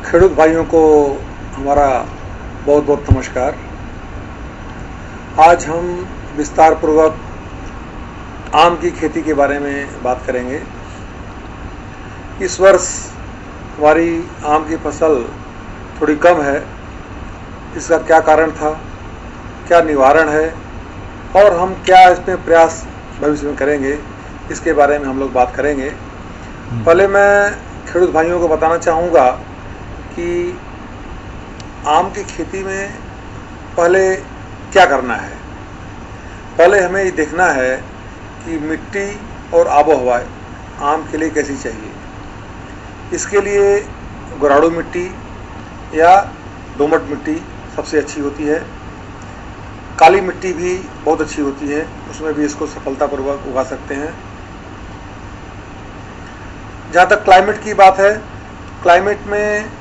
खेडूत भाइयों को हमारा बहुत बहुत नमस्कार। आज हम विस्तार पूर्वक आम की खेती के बारे में बात करेंगे। इस वर्ष हमारी आम की फसल थोड़ी कम है। इसका क्या कारण था, क्या निवारण है और हम क्या इसमें प्रयास भविष्य में करेंगे, इसके बारे में हम लोग बात करेंगे। पहले मैं खेडूत भाइयों को बताना चाहूँगा कि आम की खेती में पहले क्या करना है। पहले हमें ये देखना है कि मिट्टी और आबोहवा आम के लिए कैसी चाहिए। इसके लिए गोराड़ू मिट्टी या दोमट मिट्टी सबसे अच्छी होती है। काली मिट्टी भी बहुत अच्छी होती है, उसमें भी इसको सफलतापूर्वक उगा सकते हैं। जहाँ तक क्लाइमेट की बात है, क्लाइमेट में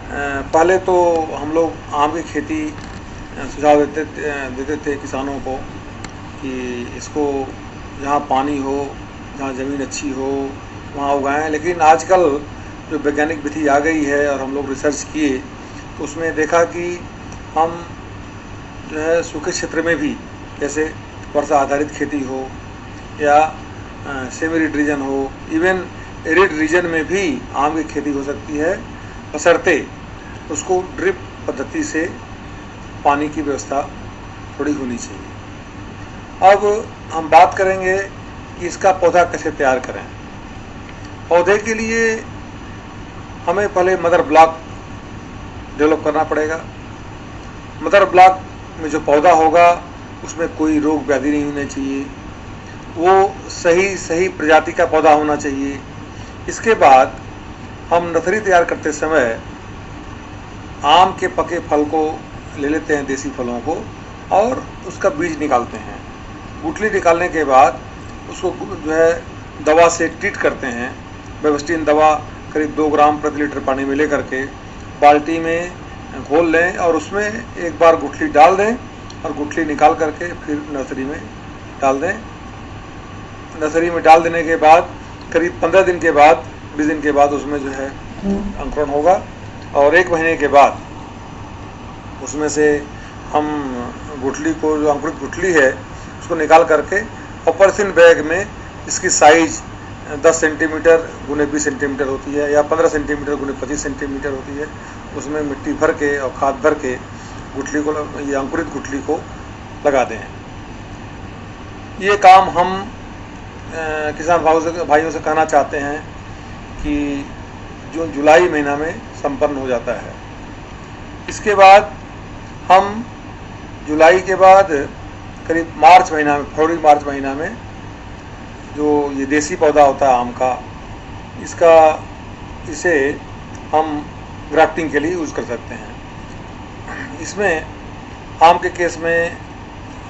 पहले तो हम लोग आम की खेती सुझाव देते थे किसानों को कि इसको जहाँ पानी हो, जहाँ ज़मीन अच्छी हो, वहाँ उगाएं। लेकिन आजकल जो वैज्ञानिक विधि आ गई है और हम लोग रिसर्च किए तो उसमें देखा कि हम जो है सूखे क्षेत्र में भी, जैसे वर्षा आधारित खेती हो या सेमी एरिड रीजन हो, इवन एरिड रीजन में भी आम की खेती हो सकती है, बशर्ते उसको ड्रिप पद्धति से पानी की व्यवस्था थोड़ी होनी चाहिए। अब हम बात करेंगे कि इसका पौधा कैसे तैयार करें। पौधे के लिए हमें पहले मदर ब्लॉक डेवलप करना पड़ेगा। मदर ब्लॉक में जो पौधा होगा उसमें कोई रोग व्याधि नहीं होना चाहिए, वो सही प्रजाति का पौधा होना चाहिए। इसके बाद हम नर्सरी तैयार करते समय आम के पके फल को ले लेते हैं, देसी फलों को, और उसका बीज निकालते हैं। गुठली निकालने के बाद उसको जो है दवा से ट्रीट करते हैं। बेवस्टीन दवा करीब 2 ग्राम प्रति लीटर पानी में लेकर के बाल्टी में घोल लें और उसमें एक बार गुठली डाल दें और गुठली निकाल करके फिर नर्सरी में डाल दें। नर्सरी में डाल देने के बाद करीब 15 दिन के बाद, 20 दिन के बाद उसमें जो है अंकुरण होगा और 1 महीने के बाद उसमें से हम गुठली को, जो अंकुरित गुठली है, उसको निकाल करके और पॉलीथीन बैग में इसकी साइज 10 सेंटीमीटर गुने 20 सेंटीमीटर होती है या 15 सेंटीमीटर गुने 25 सेंटीमीटर होती है, उसमें मिट्टी भर के और खाद भर के गुठली को, ये अंकुरित गुठली को लगा दें। ये काम हम किसान भाइयों से कहना चाहते हैं कि जून जुलाई महीना में संपन्न हो जाता है। इसके बाद हम जुलाई के बाद करीब मार्च महीना में, फरवरी मार्च महीना में, जो ये देसी पौधा होता है आम का, इसे हम ग्राफ्टिंग के लिए यूज़ कर सकते हैं। इसमें आम के केस में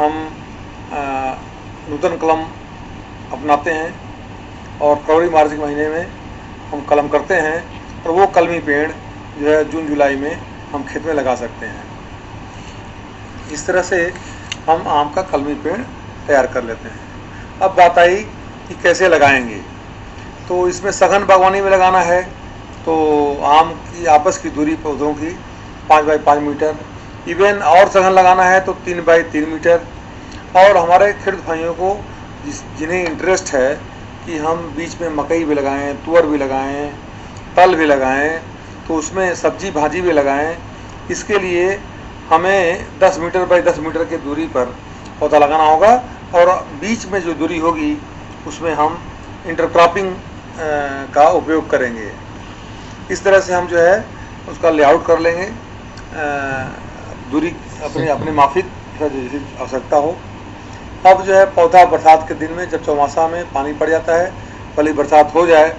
हम नूतन कलम अपनाते हैं और फरवरी मार्च के महीने में हम कलम करते हैं और वो कलमी पेड़ जो है जून जुलाई में हम खेत में लगा सकते हैं। इस तरह से हम आम का कलमी पेड़ तैयार कर लेते हैं। अब बात आई कि कैसे लगाएंगे। तो इसमें सघन बागवानी में लगाना है तो आम की आपस की दूरी पौधों की 5 बाई 5 मीटर, इवन और सघन लगाना है तो 3 बाई 3 मीटर। और हमारे खेडूत भाइयों को जिन्हें इंटरेस्ट है कि हम बीच में मकई भी लगाएं, तुअर भी लगाएं, तल भी लगाएं, तो उसमें सब्जी भाजी भी लगाएं। इसके लिए हमें 10 मीटर बाई 10 मीटर की दूरी पर पौधा लगाना होगा और बीच में जो दूरी होगी उसमें हम इंटरक्रॉपिंग का उपयोग करेंगे। इस तरह से हम जो है उसका लेआउट कर लेंगे, दूरी अपने माफिक जैसी आवश्यकता हो। अब जो है पौधा बरसात के दिन में, जब चौमासा में पानी पड़ जाता है, पहले बरसात हो जाए,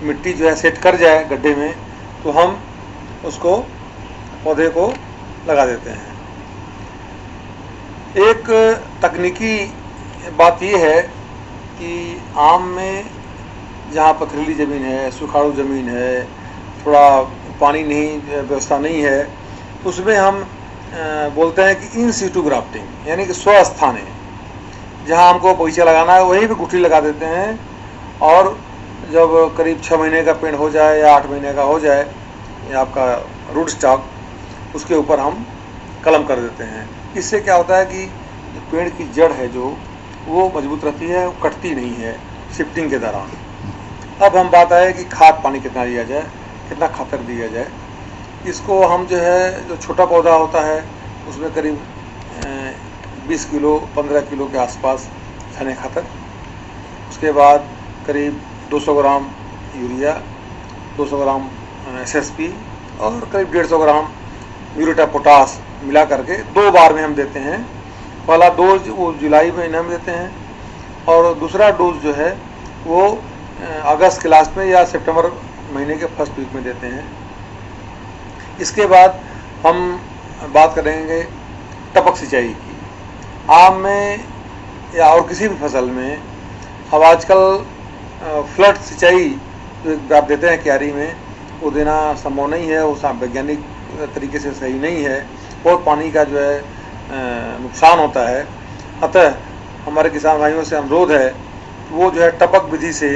मिट्टी जो है सेट कर जाए गड्ढे में, तो हम उसको पौधे को लगा देते हैं। एक तकनीकी बात ये है कि आम में जहाँ पथरीली ज़मीन है, सुखाड़ू ज़मीन है, थोड़ा पानी नहीं, व्यवस्था नहीं है, उसमें हम बोलते हैं कि इन सीटू ग्राफ्टिंग, यानी कि स्वस्थान है, जहाँ हमको बगीचा लगाना है वहीं पे गुठली लगा देते हैं और जब करीब 6 महीने का पेड़ हो जाए या 8 महीने का हो जाए या आपका रूट स्टॉक, उसके ऊपर हम कलम कर देते हैं। इससे क्या होता है कि पेड़ की जड़ है जो वो मजबूत रहती है, वो कटती नहीं है शिफ्टिंग के दौरान। अब हम बात आए कि खाद पानी कितना दिया जाए, कितना खातर दिया जाए। इसको हम जो है, जो छोटा पौधा होता है उसमें करीब 20 किलो 15 किलो के आसपास छने खातर, उसके बाद करीब 200 ग्राम यूरिया, 200 ग्राम SSP और करीब 150 ग्राम म्यूरेट ऑफ पोटास मिला करके 2 बार में हम देते हैं। पहला डोज वो जुलाई महीने में देते हैं और दूसरा डोज जो है वो अगस्त के लास्ट में या सितंबर महीने के फर्स्ट वीक में देते हैं। इसके बाद हम बात करेंगे टपक सिंचाई की। आम में या और किसी भी फसल में अब आजकल फ्लड सिंचाई जो आप देते हैं क्यारी में, वो देना संभव नहीं है, वो वैज्ञानिक तरीके से सही नहीं है, बहुत पानी का जो है नुकसान होता है। अतः हमारे किसान भाइयों से अनुरोध है वो जो है टपक विधि से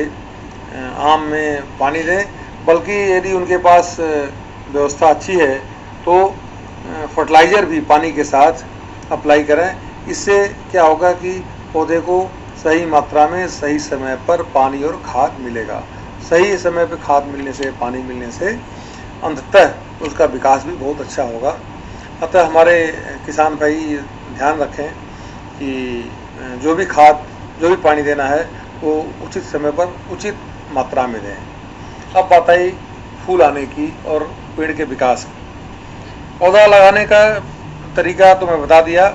आम में पानी दें, बल्कि यदि उनके पास व्यवस्था अच्छी है तो फर्टिलाइज़र भी पानी के साथ अप्लाई करें। इससे क्या होगा कि पौधे को सही मात्रा में सही समय पर पानी और खाद मिलेगा। सही समय पर खाद मिलने से, पानी मिलने से अंततः उसका विकास भी बहुत अच्छा होगा। अतः हमारे किसान भाई ध्यान रखें कि जो भी खाद, जो भी पानी देना है वो उचित समय पर उचित मात्रा में दें। अब बात आई फूल आने की और पेड़ के विकास की। पौधा लगाने का तरीका तो मैं बता दिया,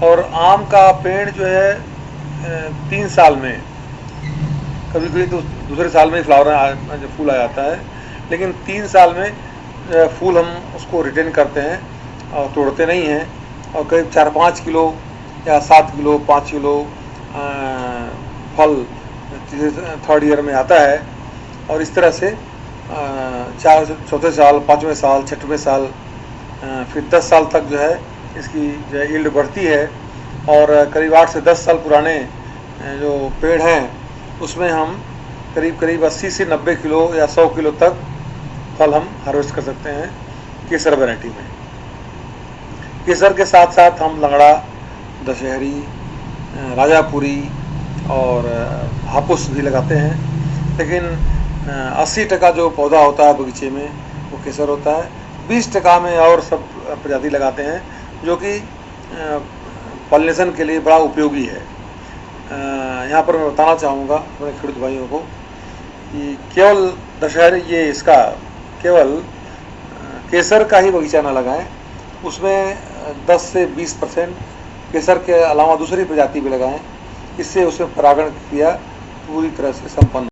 और आम का पेड़ जो है 3 साल में, कभी कभी तो दूसरे साल में फ्लावर फूल आ जाता है, लेकिन 3 साल में फूल हम उसको रिटेन करते हैं और तोड़ते नहीं हैं। और करीब 4-5 किलो या 7 किलो 5 किलो फल थर्ड ईयर में आता है। और इस तरह से चौथे साल, 5वें साल, 6वें साल, फिर 10 साल तक जो है इसकी जो है यील्ड बढ़ती है। और करीब 8 से 10 साल पुराने जो पेड़ हैं उसमें हम करीब 80 से 90 किलो या 100 किलो तक फल हम हार्वेस्ट कर सकते हैं केसर वैरायटी में। केसर के साथ साथ हम लंगड़ा, दशहरी, राजापुरी और हापुस भी लगाते हैं, लेकिन 80% जो पौधा होता है बगीचे में वो केसर होता है। 20% में और सब प्रजाति लगाते हैं जो कि पॉलिनेशन के लिए बड़ा उपयोगी है। यहाँ पर मैं बताना चाहूँगा अपने खेडूत भाइयों को कि केवल दशहरी, ये इसका केवल केसर का ही बगीचा ना लगाएं, उसमें 10 से 20% केसर के अलावा दूसरी प्रजाति भी लगाएं। इससे उसमें परागण क्रिया पूरी तरह से संपन्न